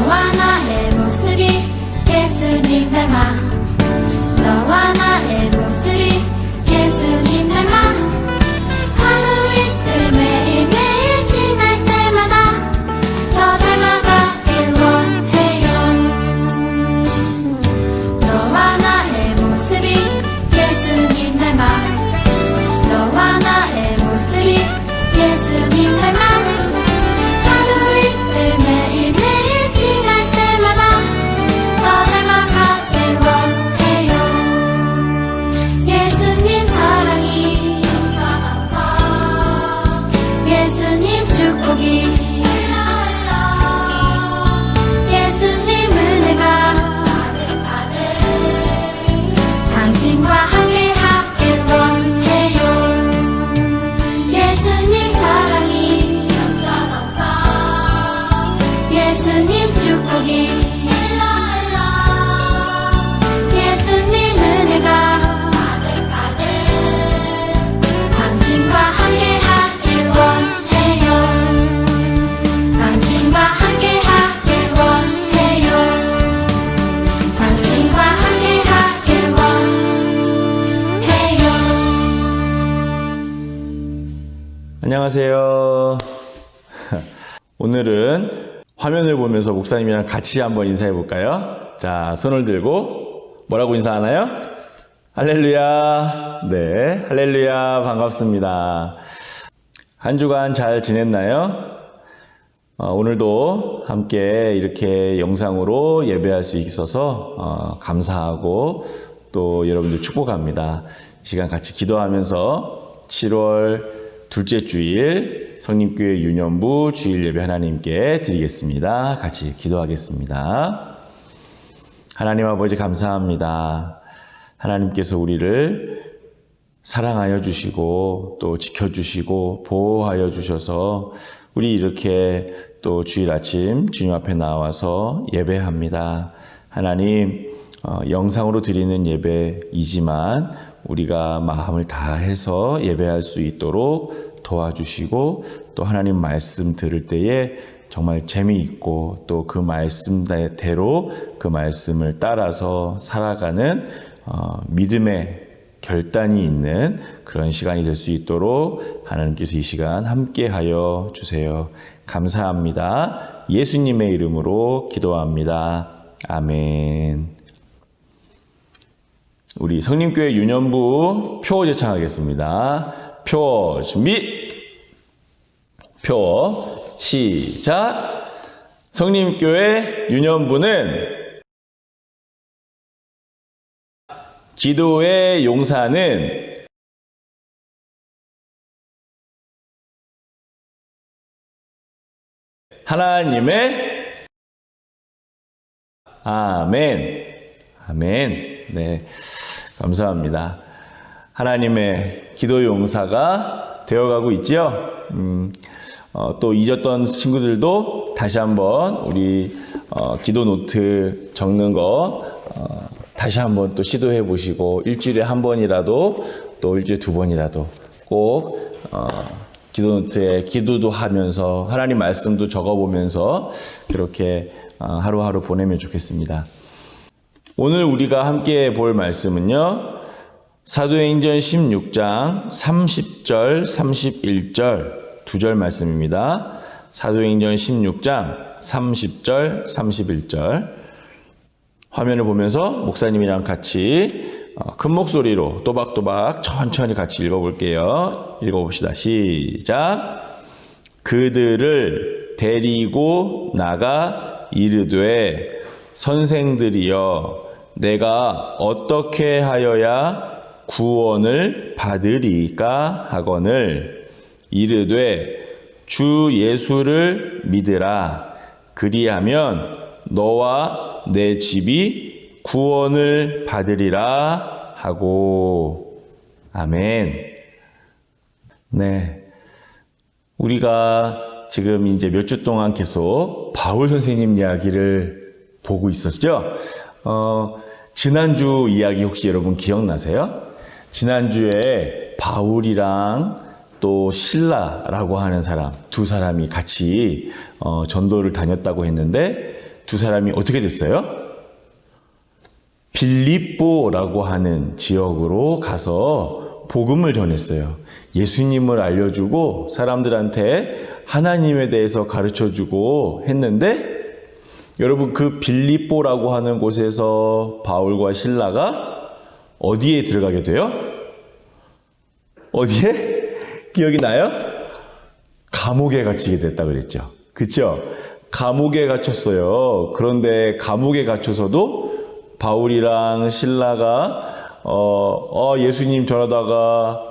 너와 나의 모습이 예수님 닮아 너와 나의 모습이 예수님 닮아 하루 이틀 매일매일 지날 때마다 더 닮아가길 원해요. 너와 나의 모습이 예수님 닮아 너와 나의 모습이 예수님 닮아 하루 이틀 매일매일 지날 때마다 더 닮아가길 원해요. 예수님 사랑이 예수님 축복이 예수님 은혜가 당신과 함께 하길 원해요. 예수님 사랑이 예수님 축복이 예수님 은혜가 당신과 함께 하길 원해요. 당신과 함께 하길 원해요. 당신과 함께 하길 원해요. 안녕하세요. 오늘은 화면을 보면서 목사님이랑 같이 한번 인사해 볼까요? 자, 손을 들고 뭐라고 인사하나요? 할렐루야. 네, 할렐루야. 반갑습니다. 한 주간 잘 지냈나요? 오늘도 함께 이렇게 영상으로 예배할 수 있어서 감사하고 또 여러분들 축복합니다. 이 시간 같이 기도하면서 7월 둘째 주일 성림교회 유년부 주일 예배 하나님께 드리겠습니다. 같이 기도하겠습니다. 하나님 아버지 감사합니다. 하나님께서 우리를 사랑하여 주시고 또 지켜주시고 보호하여 주셔서 우리 이렇게 또 주일 아침 주님 앞에 나와서 예배합니다. 하나님 영상으로 드리는 예배이지만 우리가 마음을 다해서 예배할 수 있도록 도와주시고 또 하나님 말씀 들을 때에 정말 재미있고 또 그 말씀대로 그 말씀을 따라서 살아가는 믿음의 결단이 있는 그런 시간이 될 수 있도록 하나님께서 이 시간 함께하여 주세요. 감사합니다. 예수님의 이름으로 기도합니다. 아멘. 우리 성림교회 유년부 표 제창하겠습니다. 표 준비. 표 시작. 성림교회 유년부는 기도의 용사는 하나님의 아멘. 아멘. 네. 감사합니다. 하나님의 기도 용사가 되어가고 있죠. 또 잊었던 친구들도 다시 한번 우리 기도 노트 적는 거 다시 한번 또 시도해 보시고 일주일에 한 번이라도 또 일주일에 두 번이라도 꼭 기도 노트에 기도도 하면서 하나님 말씀도 적어보면서 그렇게 하루하루 보내면 좋겠습니다. 오늘 우리가 함께 볼 말씀은요. 사도행전 16장 30절 31절 두 절 말씀입니다. 사도행전 16장 30절 31절 화면을 보면서 목사님이랑 같이 큰 목소리로 또박또박 천천히 같이 읽어볼게요. 읽어봅시다. 시작. 그들을 데리고 나가 이르되 선생들이여 내가 어떻게 하여야 구원을 받으리까 하거늘 이르되 주 예수를 믿으라. 그리하면 너와 내 집이 구원을 받으리라 하고. 아멘. 네. 우리가 지금 이제 몇 주 동안 계속 바울 선생님 이야기를 보고 있었죠? 지난주 이야기 혹시 여러분 기억나세요? 지난주에 바울이랑 또 실라라고 하는 사람, 두 사람이 같이 전도를 다녔다고 했는데 두 사람이 어떻게 됐어요? 빌립보라고 하는 지역으로 가서 복음을 전했어요. 예수님을 알려주고 사람들한테 하나님에 대해서 가르쳐주고 했는데, 여러분 그 빌립보라고 하는 곳에서 바울과 실라가 어디에 들어가게 돼요? 어디에? 기억이 나요? 감옥에 gat이게 됐다 그랬죠. 그렇죠? 감옥에 갇혔어요. 그런데 감옥에 갇혀서도 바울이랑 실라가 예수님 전하다가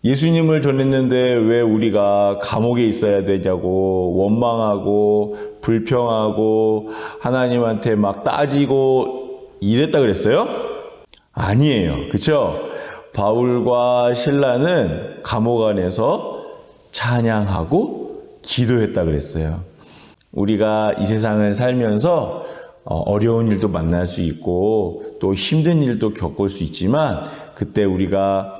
예수님을 전했는데 왜 우리가 감옥에 있어야 되냐고 원망하고 불평하고 하나님한테 막 따지고 이랬다 그랬어요? 아니에요. 그렇죠? 바울과 실라는 감옥 안에서 찬양하고 기도했다 그랬어요. 우리가 이 세상을 살면서 어려운 일도 만날 수 있고 또 힘든 일도 겪을 수 있지만, 그때 우리가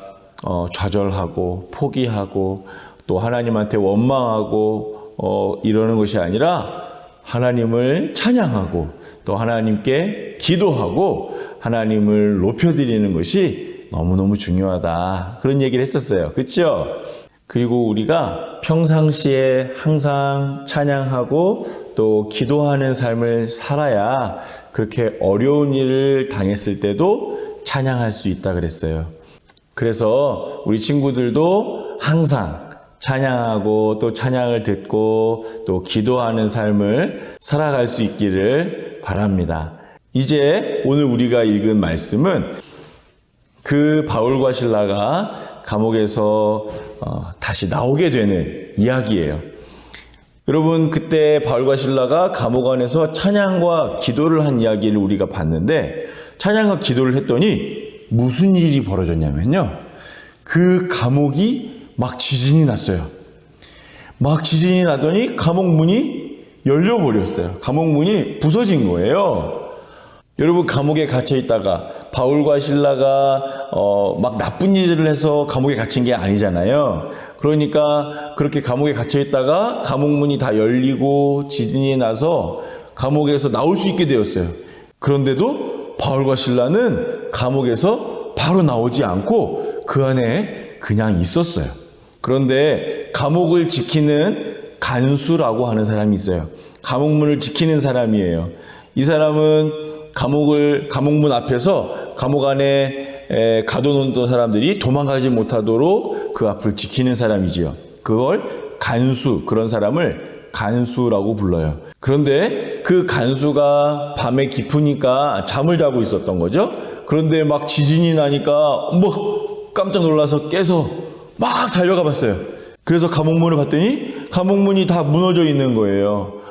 좌절하고 포기하고 또 하나님한테 원망하고 이러는 것이 아니라 하나님을 찬양하고 또 하나님께 기도하고 하나님을 높여드리는 것이 너무너무 중요하다, 그런 얘기를 했었어요. 그렇죠? 그리고 우리가 평상시에 항상 찬양하고 또 기도하는 삶을 살아야 그렇게 어려운 일을 당했을 때도 찬양할 수 있다 그랬어요. 그래서 우리 친구들도 항상 찬양하고 또 찬양을 듣고 또 기도하는 삶을 살아갈 수 있기를 바랍니다. 이제 오늘 우리가 읽은 말씀은 그 바울과 실라가 감옥에서 다시 나오게 되는 이야기예요. 여러분, 그때 바울과 실라가 감옥 안에서 찬양과 기도를 한 이야기를 우리가 봤는데, 찬양과 기도를 했더니 무슨 일이 벌어졌냐면요, 그 감옥이 막 지진이 났어요. 막 지진이 나더니 감옥 문이 열려버렸어요. 감옥 문이 부서진 거예요. 여러분, 감옥에 갇혀 있다가 바울과 실라가 막 나쁜 일을 해서 감옥에 갇힌 게 아니잖아요. 그러니까 그렇게 감옥에 갇혀 있다가 감옥 문이 다 열리고 지진이 나서 감옥에서 나올 수 있게 되었어요. 그런데도 바울과 실라는 감옥에서 바로 나오지 않고 그 안에 그냥 있었어요. 그런데 감옥을 지키는 간수라고 하는 사람이 있어요. 감옥문을 지키는 사람이에요. 이 사람은 감옥문 앞에서 감옥 안에 가둬놓은 사람들이 도망가지 못하도록 그 앞을 지키는 사람이지요. 그걸 간수, 그런 사람을 간수라고 불러요. 그런데 그 간수가 밤에 깊으니까 잠을 자고 있었던 거죠. 그런데 막 지진이 나니까 깜짝 놀라서 깨서 막 달려가 봤어요. 그래서 감옥문을 봤더니 감옥문이 다 무너져 있는 거예요.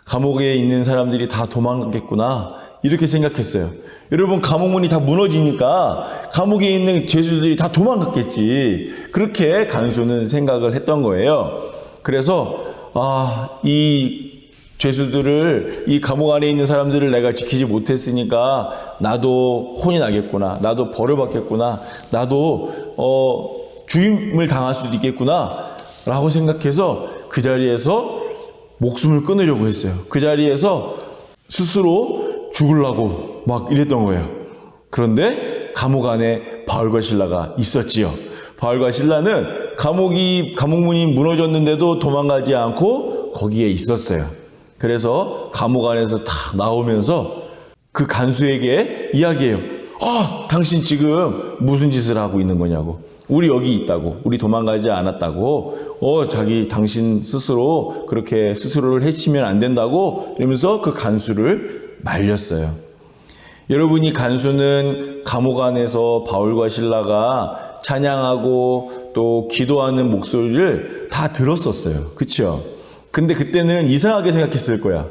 감옥에 있는 사람들이 다 도망갔겠구나, 이렇게 생각했어요. 여러분, 감옥문이 다 무너지니까 감옥에 있는 죄수들이 다 도망갔겠지, 그렇게 간수는 생각을 했던 거예요. 그래서 이 죄수들을, 이 감옥 안에 있는 사람들을 내가 지키지 못했으니까 나도 혼이 나겠구나, 나도 벌을 받겠구나, 나도 죽임을 당할 수도 있겠구나 라고 생각해서 그 자리에서 목숨을 끊으려고 했어요. 그 자리에서 스스로 죽으려고 막 이랬던 거예요. 그런데 감옥 안에 바울과 실라가 있었지요. 바울과 실라는 감옥문이 무너졌는데도 도망가지 않고 거기에 있었어요. 그래서 감옥 안에서 다 나오면서 그 간수에게 이야기해요. 당신 지금 무슨 짓을 하고 있는 거냐고. 우리 여기 있다고. 우리 도망가지 않았다고. 당신 스스로 그렇게 스스로를 해치면 안 된다고. 이러면서 그 간수를 말렸어요. 여러분, 이 간수는 감옥 안에서 바울과 실라가 찬양하고 또 기도하는 목소리를 다 들었었어요. 그렇죠? 근데 그때는 이상하게 생각했을 거야.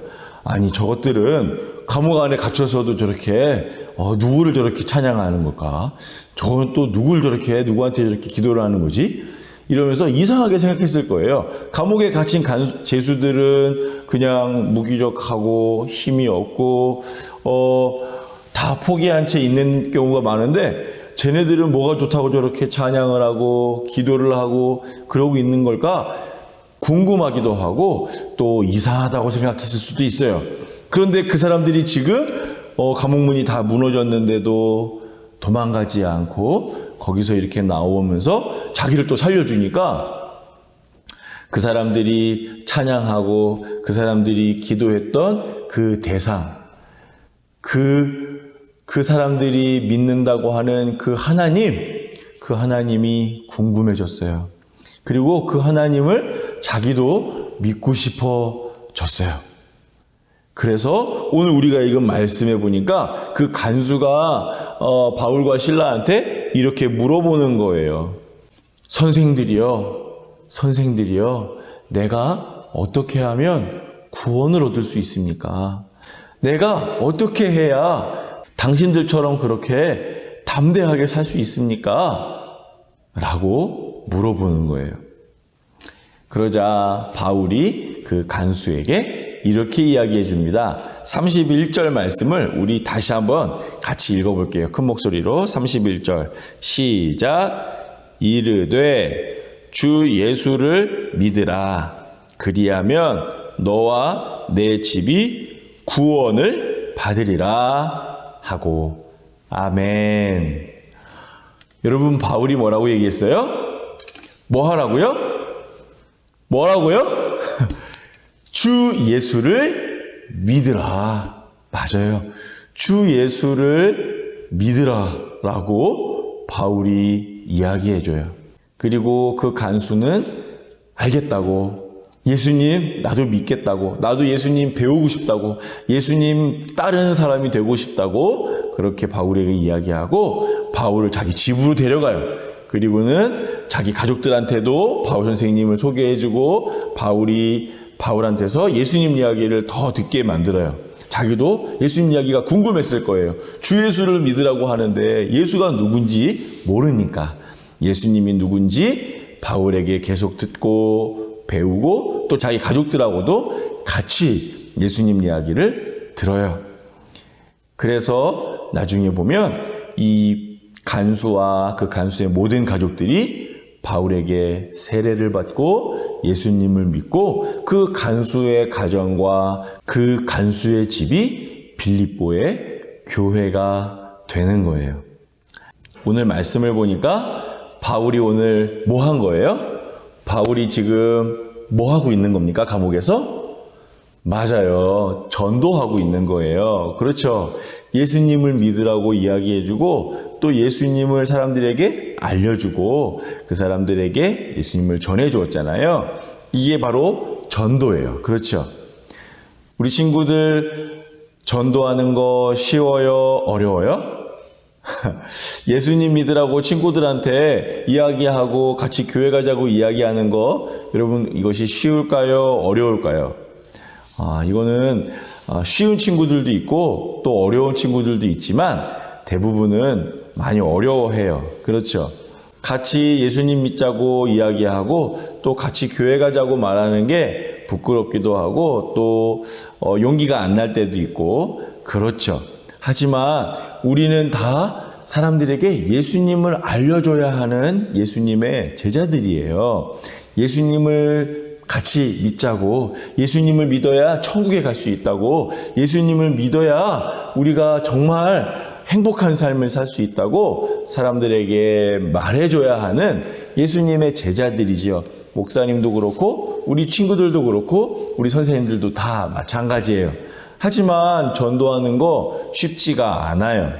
아니, 저것들은 감옥 안에 갇혀서도 저렇게 누구를 저렇게 찬양하는 걸까? 저건 또 누구한테 저렇게 기도를 하는 거지? 이러면서 이상하게 생각했을 거예요. 감옥에 갇힌 죄수들은 그냥 무기력하고 힘이 없고 다 포기한 채 있는 경우가 많은데, 쟤네들은 뭐가 좋다고 저렇게 찬양을 하고 기도를 하고 그러고 있는 걸까? 궁금하기도 하고 또 이상하다고 생각했을 수도 있어요. 그런데 그 사람들이 지금 감옥문이 다 무너졌는데도 도망가지 않고 거기서 이렇게 나오면서 자기를 또 살려주니까 그 사람들이 찬양하고 그 사람들이 기도했던 그 대상, 그 사람들이 믿는다고 하는 그 하나님이 궁금해졌어요. 그리고 그 하나님을 자기도 믿고 싶어졌어요. 그래서 오늘 우리가 읽은 말씀에 보니까 그 간수가 바울과 실라한테 이렇게 물어보는 거예요. 선생들이여, 내가 어떻게 하면 구원을 얻을 수 있습니까? 내가 어떻게 해야 당신들처럼 그렇게 담대하게 살 수 있습니까? 라고 물어보는 거예요. 그러자 바울이 그 간수에게 이렇게 이야기해 줍니다. 31절 말씀을 우리 다시 한번 같이 읽어볼게요. 큰 목소리로 31절 시작. 이르되 주 예수를 믿으라. 그리하면 너와 내 집이 구원을 받으리라 하고. 아멘. 여러분, 바울이 뭐라고 얘기했어요? 뭐 하라고요? 뭐라고요? 주 예수를 믿으라. 맞아요. 주 예수를 믿으라 라고 바울이 이야기해줘요. 그리고 그 간수는 알겠다고, 예수님 나도 믿겠다고, 나도 예수님 배우고 싶다고, 예수님 따르는 사람이 되고 싶다고 그렇게 바울에게 이야기하고 바울을 자기 집으로 데려가요. 그리고는 자기 가족들한테도 바울 선생님을 소개해주고 바울이 바울한테서 예수님 이야기를 더 듣게 만들어요. 자기도 예수님 이야기가 궁금했을 거예요. 주 예수를 믿으라고 하는데 예수가 누군지 모르니까 예수님이 누군지 바울에게 계속 듣고 배우고 또 자기 가족들하고도 같이 예수님 이야기를 들어요. 그래서 나중에 보면 이 간수와 그 간수의 모든 가족들이 바울에게 세례를 받고 예수님을 믿고 그 간수의 가정과 그 간수의 집이 빌립보의 교회가 되는 거예요. 오늘 말씀을 보니까 바울이 오늘 뭐 한 거예요? 바울이 지금 뭐 하고 있는 겁니까? 감옥에서? 맞아요. 전도하고 있는 거예요. 그렇죠. 예수님을 믿으라고 이야기해주고 또 예수님을 사람들에게 알려주고 그 사람들에게 예수님을 전해주었잖아요. 이게 바로 전도예요. 그렇죠. 우리 친구들 전도하는 거 쉬워요? 어려워요? 예수님 믿으라고 친구들한테 이야기하고 같이 교회 가자고 이야기하는 거 여러분 이것이 쉬울까요? 어려울까요? 이거는 쉬운 친구들도 있고 또 어려운 친구들도 있지만 대부분은 많이 어려워해요. 그렇죠? 같이 예수님 믿자고 이야기하고 또 같이 교회 가자고 말하는 게 부끄럽기도 하고 또 용기가 안 날 때도 있고 그렇죠. 하지만 우리는 다 사람들에게 예수님을 알려줘야 하는 예수님의 제자들이에요. 예수님을 같이 믿자고, 예수님을 믿어야 천국에 갈 수 있다고, 예수님을 믿어야 우리가 정말 행복한 삶을 살 수 있다고 사람들에게 말해줘야 하는 예수님의 제자들이지요. 목사님도 그렇고 우리 친구들도 그렇고 우리 선생님들도 다 마찬가지예요. 하지만 전도하는 거 쉽지가 않아요.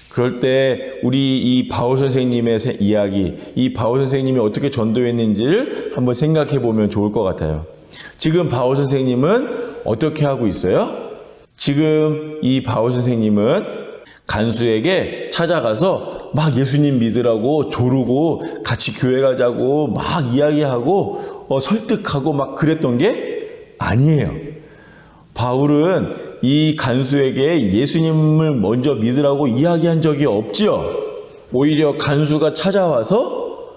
그럴 때 우리 이 바울 선생님의 이야기, 이 바울 선생님이 어떻게 전도했는지를 한번 생각해 보면 좋을 것 같아요. 지금 바울 선생님은 어떻게 하고 있어요? 지금 이 바울 선생님은 간수에게 찾아가서 막 예수님 믿으라고 조르고 같이 교회 가자고 막 이야기하고 설득하고 막 그랬던 게 아니에요. 바울은 이 간수에게 예수님을 먼저 믿으라고 이야기한 적이 없지요. 오히려 간수가 찾아와서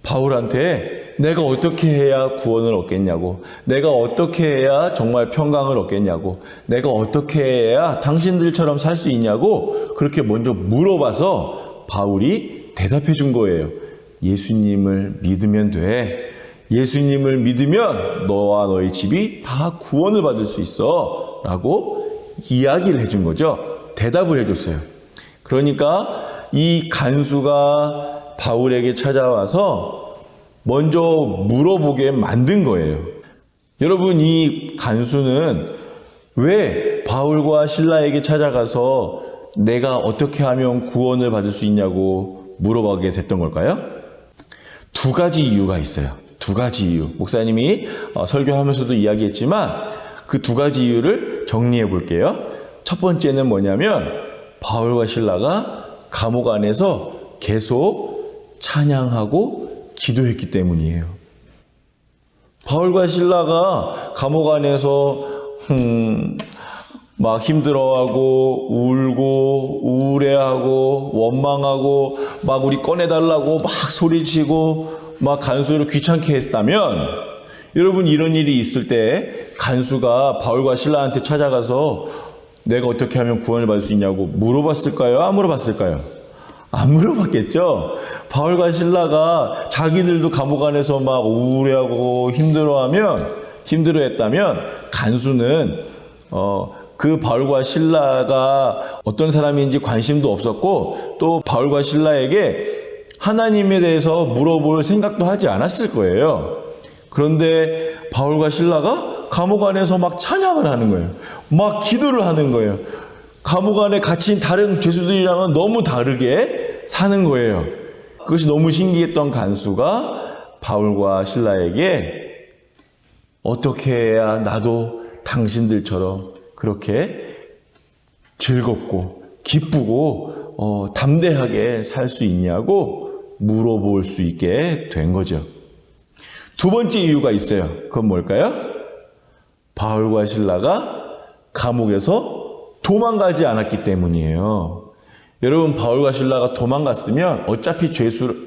바울한테 내가 어떻게 해야 구원을 얻겠냐고, 내가 어떻게 해야 정말 평강을 얻겠냐고, 내가 어떻게 해야 당신들처럼 살 수 있냐고 그렇게 먼저 물어봐서 바울이 대답해 준 거예요. 예수님을 믿으면 돼. 예수님을 믿으면 너와 너희 집이 다 구원을 받을 수 있어 라고 이야기를 해준 거죠. 대답을 해줬어요. 그러니까 이 간수가 바울에게 찾아와서 먼저 물어보게 만든 거예요. 여러분, 이 간수는 왜 바울과 실라에게 찾아가서 내가 어떻게 하면 구원을 받을 수 있냐고 물어보게 됐던 걸까요? 두 가지 이유가 있어요. 두 가지 이유. 목사님이 설교하면서도 이야기했지만 그 두 가지 이유를 정리해 볼게요. 첫 번째는 뭐냐면 바울과 실라가 감옥 안에서 계속 찬양하고 기도했기 때문이에요. 바울과 실라가 감옥 안에서 막 힘들어하고 울고 우울해하고 원망하고 막 우리 꺼내달라고 막 소리치고 막 간수를 귀찮게 했다면, 여러분, 이런 일이 있을 때 간수가 바울과 실라한테 찾아가서 내가 어떻게 하면 구원을 받을 수 있냐고 물어봤을까요? 안 물어봤을까요? 안 물어봤겠죠. 바울과 실라가 자기들도 감옥 안에서 막 우울해하고 힘들어했다면 간수는 그 바울과 실라가 어떤 사람인지 관심도 없었고, 또 바울과 실라에게 하나님에 대해서 물어볼 생각도 하지 않았을 거예요. 그런데 바울과 실라가 감옥 안에서 막 찬양을 하는 거예요. 막 기도를 하는 거예요. 감옥 안에 갇힌 다른 죄수들이랑은 너무 다르게 사는 거예요. 그것이 너무 신기했던 간수가 바울과 실라에게 어떻게 해야 나도 당신들처럼 그렇게 즐겁고 기쁘고 담대하게 살 수 있냐고 물어볼 수 있게 된 거죠. 두 번째 이유가 있어요. 그건 뭘까요? 바울과 실라가 감옥에서 도망가지 않았기 때문이에요. 여러분, 바울과 실라가 도망갔으면 어차피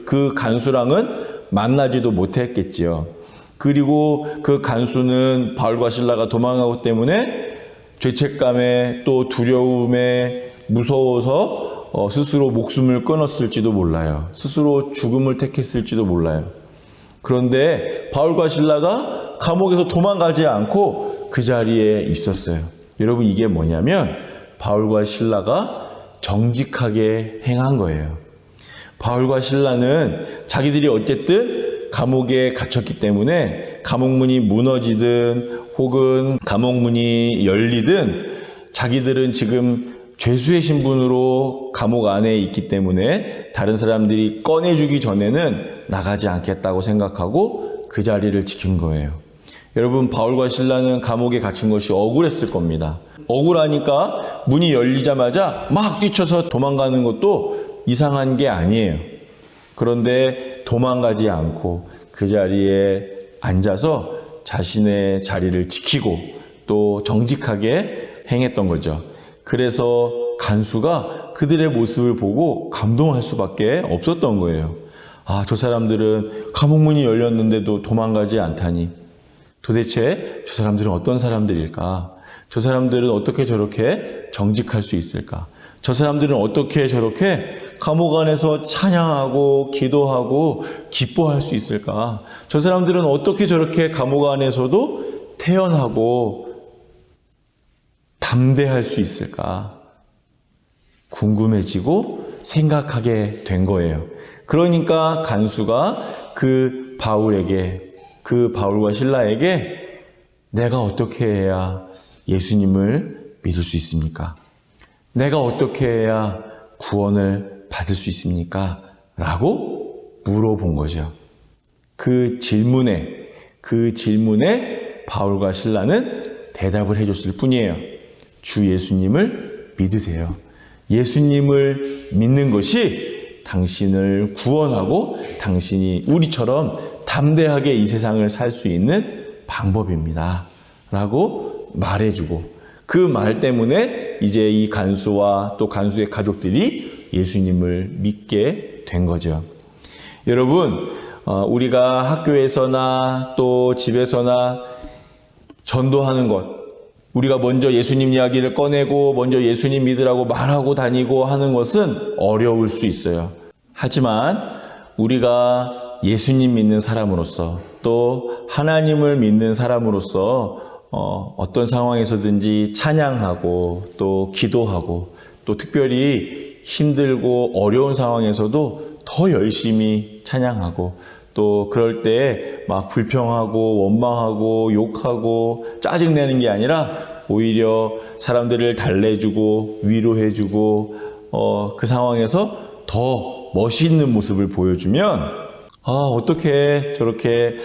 그 간수랑은 만나지도 못했겠지요. 그리고 그 간수는 바울과 실라가 도망가고 때문에 죄책감에 또 두려움에 무서워서 스스로 목숨을 끊었을지도 몰라요. 스스로 죽음을 택했을지도 몰라요. 그런데 바울과 실라가 감옥에서 도망가지 않고 그 자리에 있었어요. 여러분, 이게 뭐냐면 바울과 실라가 정직하게 행한 거예요. 바울과 실라는 자기들이 어쨌든 감옥에 갇혔기 때문에 감옥문이 무너지든 혹은 감옥문이 열리든 자기들은 지금 죄수의 신분으로 감옥 안에 있기 때문에 다른 사람들이 꺼내주기 전에는 나가지 않겠다고 생각하고 그 자리를 지킨 거예요. 여러분, 바울과 실라는 감옥에 갇힌 것이 억울했을 겁니다. 억울하니까 문이 열리자마자 막 뛰쳐서 도망가는 것도 이상한 게 아니에요. 그런데 도망가지 않고 그 자리에 앉아서 자신의 자리를 지키고 또 정직하게 행했던 거죠. 그래서 간수가 그들의 모습을 보고 감동할 수밖에 없었던 거예요. 아, 저 사람들은 감옥문이 열렸는데도 도망가지 않다니. 도대체 저 사람들은 어떤 사람들일까? 저 사람들은 어떻게 저렇게 정직할 수 있을까? 저 사람들은 어떻게 저렇게 감옥 안에서 찬양하고 기도하고 기뻐할 수 있을까? 저 사람들은 어떻게 저렇게 감옥 안에서도 태연하고 담대할 수 있을까? 궁금해지고 생각하게 된 거예요. 그러니까 간수가 그 바울과 실라에게 내가 어떻게 해야 예수님을 믿을 수 있습니까? 내가 어떻게 해야 구원을 받을 수 있습니까? 라고 물어본 거죠. 그 질문에 바울과 실라는 대답을 해줬을 뿐이에요. 주 예수님을 믿으세요. 예수님을 믿는 것이 당신을 구원하고 당신이 우리처럼 담대하게 이 세상을 살 수 있는 방법입니다. 라고 말해주고, 그 말 때문에 이제 이 간수와 또 간수의 가족들이 예수님을 믿게 된 거죠. 여러분, 우리가 학교에서나 또 집에서나 전도하는 것, 우리가 먼저 예수님 이야기를 꺼내고 먼저 예수님 믿으라고 말하고 다니고 하는 것은 어려울 수 있어요. 하지만 우리가 예수님 믿는 사람으로서 또 하나님을 믿는 사람으로서 어떤 상황에서든지 찬양하고 또 기도하고 또 특별히 힘들고 어려운 상황에서도 더 열심히 찬양하고 또 그럴 때 막 불평하고 원망하고 욕하고 짜증내는 게 아니라 오히려 사람들을 달래주고 위로해주고 그 상황에서 더 멋있는 모습을 보여주면 어떻게 저렇게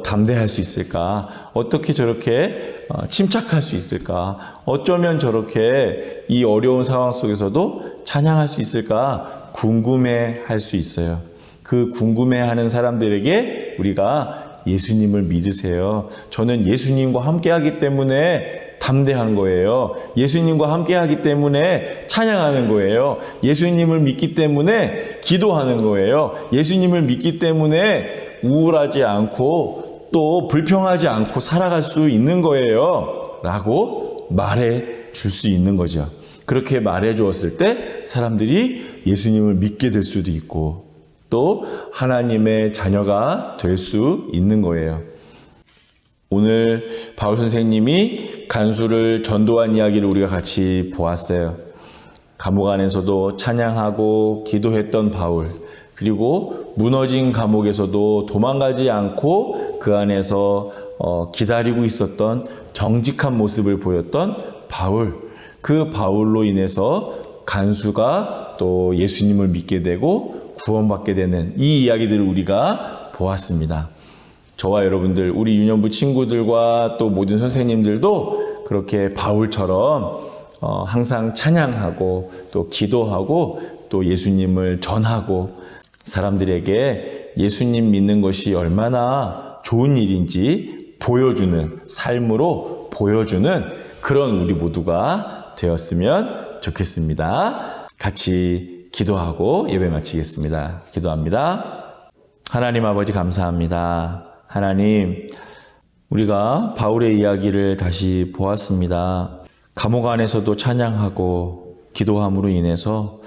담대할 수 있을까? 어떻게 저렇게 침착할 수 있을까? 어쩌면 저렇게 이 어려운 상황 속에서도 찬양할 수 있을까? 궁금해할 수 있어요. 그 궁금해하는 사람들에게 우리가 예수님을 믿으세요. 저는 예수님과 함께하기 때문에 담대한 거예요. 예수님과 함께하기 때문에 찬양하는 거예요. 예수님을 믿기 때문에 기도하는 거예요. 예수님을 믿기 때문에 우울하지 않고 또 불평하지 않고 살아갈 수 있는 거예요. 라고 말해 줄 수 있는 거죠. 그렇게 말해 주었을 때 사람들이 예수님을 믿게 될 수도 있고 또 하나님의 자녀가 될 수 있는 거예요. 오늘 바울 선생님이 간수를 전도한 이야기를 우리가 같이 보았어요. 감옥 안에서도 찬양하고 기도했던 바울, 그리고 무너진 감옥에서도 도망가지 않고 그 안에서 기다리고 있었던 정직한 모습을 보였던 바울, 그 바울로 인해서 간수가 또 예수님을 믿게 되고 구원받게 되는 이 이야기들을 우리가 보았습니다. 저와 여러분들, 우리 유년부 친구들과 또 모든 선생님들도 그렇게 바울처럼 항상 찬양하고 또 기도하고 또 예수님을 전하고 사람들에게 예수님 믿는 것이 얼마나 좋은 일인지 보여주는 삶으로 보여주는 그런 우리 모두가 되었으면 좋겠습니다. 같이 기도하고 예배 마치겠습니다. 기도합니다. 하나님 아버지 감사합니다. 하나님, 우리가 바울의 이야기를 다시 보았습니다. 감옥 안에서도 찬양하고 기도함으로 인해서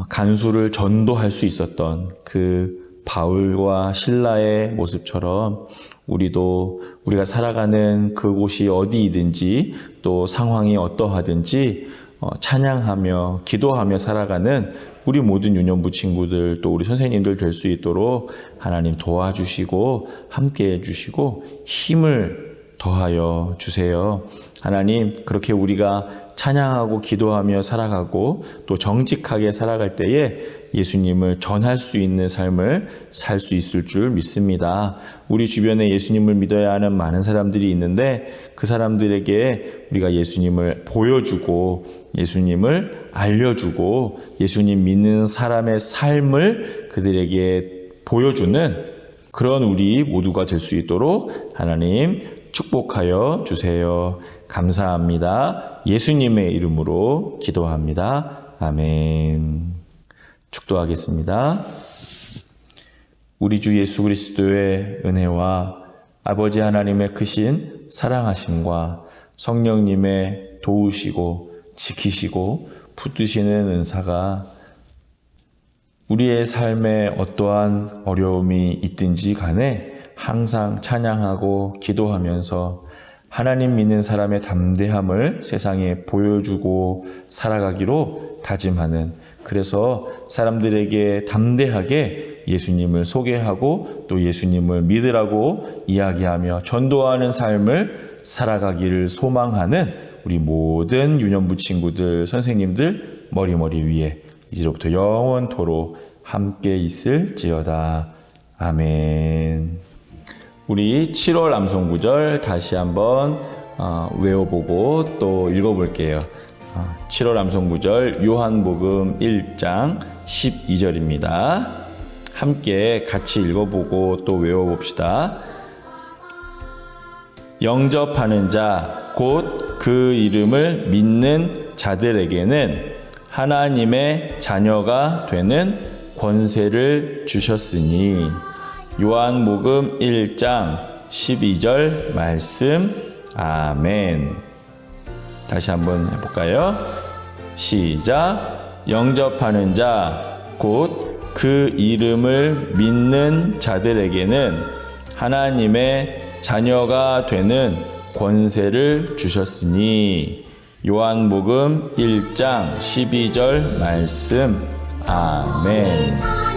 간수를 전도할 수 있었던 그 바울과 실라의 모습처럼 우리가 살아가는 그곳이 어디이든지 또 상황이 어떠하든지 찬양하며 기도하며 살아가는 우리 모든 유년부 친구들 또 우리 선생님들 될 수 있도록 하나님 도와주시고 함께해 주시고 힘을 더하여 주세요. 하나님, 그렇게 우리가 찬양하고 기도하며 살아가고 또 정직하게 살아갈 때에 예수님을 전할 수 있는 삶을 살 수 있을 줄 믿습니다. 우리 주변에 예수님을 믿어야 하는 많은 사람들이 있는데 그 사람들에게 우리가 예수님을 보여주고 예수님을 알려주고 예수님 믿는 사람의 삶을 그들에게 보여주는 그런 우리 모두가 될 수 있도록 하나님 축복하여 주세요. 감사합니다. 예수님의 이름으로 기도합니다. 아멘. 축도하겠습니다. 우리 주 예수 그리스도의 은혜와 아버지 하나님의 크신 사랑하심과 성령님의 도우시고 지키시고 붙드시는 은사가 우리의 삶에 어떠한 어려움이 있든지 간에 항상 찬양하고 기도하면서 하나님 믿는 사람의 담대함을 세상에 보여주고 살아가기로 다짐하는, 그래서 사람들에게 담대하게 예수님을 소개하고 또 예수님을 믿으라고 이야기하며 전도하는 삶을 살아가기를 소망하는 우리 모든 유년부 친구들, 선생님들 머리 위에 이제부터 영원토록 함께 있을지어다. 아멘. 우리 7월 암송구절 다시 한번 외워보고 또 읽어볼게요. 7월 암송구절 요한복음 1장 12절입니다. 함께 같이 읽어보고 또 외워봅시다. 영접하는 자, 곧 그 이름을 믿는 자들에게는 하나님의 자녀가 되는 권세를 주셨으니. 요한복음 1장 12절 말씀. 아멘. 다시 한번 해볼까요? 시작. 영접하는 자, 곧 그 이름을 믿는 자들에게는 하나님의 자녀가 되는 권세를 주셨으니. 요한복음 1장 12절 말씀. 아멘.